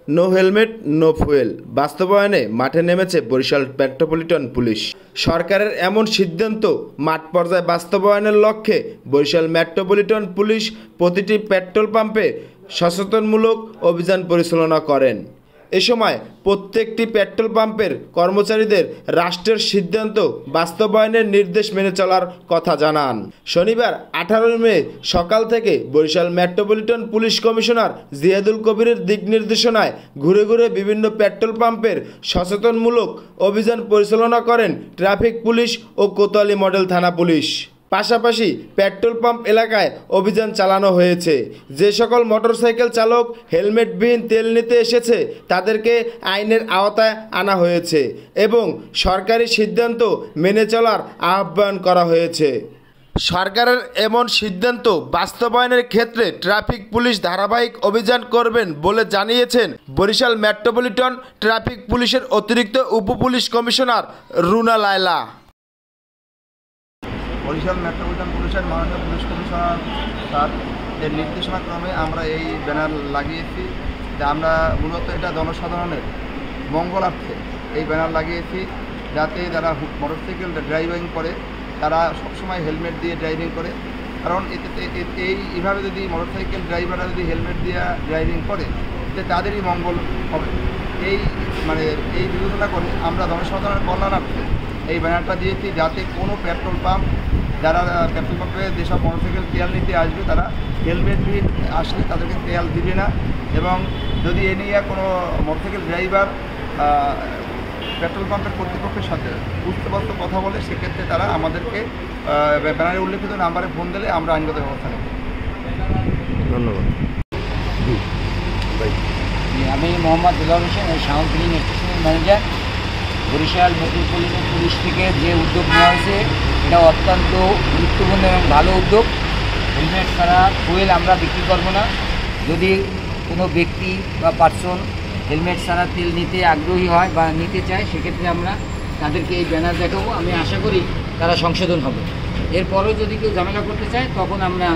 No helmet no fuel বাস্তবায়নে মাঠে নেমেছে বরিশাল মেট্রোপলিটন পুলিশ। সরকারের এমন সিদ্ধান্ত মাঠ পর্যায়ে বাস্তবায়নের লক্ষ্যে বরিশাল মেট্রোপলিটন পুলিশ প্রতিটি পেট্রোল পাম্পে সচেতনমূলক অভিযান পরিচালনা করেন। এ সময় প্রত্যেকটি পেট্রোল পাম্পের কর্মচারীদের রাষ্ট্রের সিদ্ধান্ত বাস্তবায়নের নির্দেশ মেনে চলার কথা জানান। শনিবার 18 মে সকাল থেকে Barishal metropolitan police commissioner Ziadul কবিরের দিক নির্দেশনায় ঘুরে ঘুরে বিভিন্ন পেট্রোল পাম্পের সচেতনমূলক অভিযান পরিচালনা করেন ট্রাফিক পুলিশ ও কোতোয়ালি মডেল থানা পুলিশ। পাশাপাশি পেট্রোল পাম্প এলাকায় অভিযান চালানো হয়েছে। যে সকল মোটরসাইকেল চালক হেলমেটবিহীন তেল নিতে এসেছে তাদেরকে আইনের আওতায় আনা হয়েছে এবং সরকারি সিদ্ধান্ত মেনে চলার আহ্বান করা হয়েছে। সরকারের এমন সিদ্ধান্ত বাস্তবায়নের ক্ষেত্রে ট্রাফিক পুলিশ ধারাবাহিক অভিযান করবেন বলে জানিয়েছেন বরিশাল মেট্রোপলিটন ট্রাফিক পুলিশের অতিরিক্ত উপপুলিশ কমিশনার রুনা লায়লা। বরিশাল মেট্রোপলিটন পুলিশের মাননীয় পুলিশ কমিশনার স্যার এর নির্দেশনাক্রমে আমরা এই ব্যানার লাগিয়েছি যে আমরা মূলত এটা জনসাধারণের মঙ্গলার্থে এই ব্যানার লাগিয়েছি, যাতে যারা মোটরসাইকেল ড্রাইভিং করে তারা সবসময় হেলমেট দিয়ে ড্রাইভিং করে। কারণ এইভাবে যদি মোটরসাইকেল ড্রাইভাররা যদি হেলমেট দিয়ে ড্রাইভিং করে তাতে তাদেরই মঙ্গল হবে। এই বিবেচনা করে আমরা জনসাধারণের কল্যাণার্থে এই ব্যানারটা দিয়েছি, যাতে কোনো পেট্রোল পাম্প যারা পেট্রোল পাম্পে যেসব মোটরসাইকেল তেল নিতে আসবে তারা হেলমেট দিয়ে আসলে তাদেরকে তেল দিবে না, এবং যদি এ নিয়ে কোনো মোটরসাইকেল ড্রাইভার পেট্রোল পাম্পের কর্তৃপক্ষের সাথে উচ্চবাস্ত কথা বলে সেক্ষেত্রে তারা আমাদেরকে ব্যানারে উল্লেখিত নাম্বারে ফোন দিলে আমরা আইনগত ব্যবস্থা নেব। ধন্যবাদ। আমি মোহাম্মদ দুলাল হোসেন, এই শাওন ফিলিং স্টেশনের ম্যানেজার। বরিশাল মেট্রোপলিটন পুলিশ থেকে যে উদ্যোগ নেওয়া হয়েছে এটা অত্যন্ত গুরুত্বপূর্ণ এবং ভালো উদ্যোগ। হেলমেট ছাড়া ফুয়েল আমরা বিক্রি করবো না। যদি কোনো ব্যক্তি বা পার্সন হেলমেট ছাড়া তেল নিতে আগ্রহী হয় বা নিতে চায় সেক্ষেত্রে আমরা তাদেরকে এই ব্যানার দেখাবো। আমি আশা করি তারা সংশোধন হবে। এরপরও যদি কেউ ঝামেলা করতে চায় তখন আমরা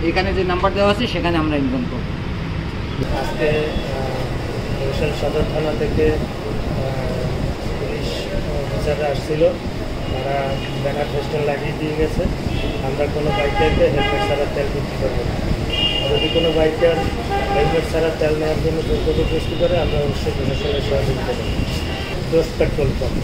এখানে যে নাম্বার দেওয়া আছে সেখানে আমরা ইনফর্ম করব। আজকে বরিশাল সদর থানা থেকে পুলিশ অফিসাররা আসছিল, তারা ব্যানার পোস্টার লাগিয়ে দিয়ে গেছে আমরা কোনো বাইকারকে হেলমেট ছাড়া তেল বিক্রি করবো না। যদি কোনো বাইকার হেলমেট ছাড়া তেল নেওয়ার জন্য জবরদস্তি করে আমরা অবশ্যই প্রশাসনের সহযোগিতা করব। দোস্ত পেট্রোল পাম্প।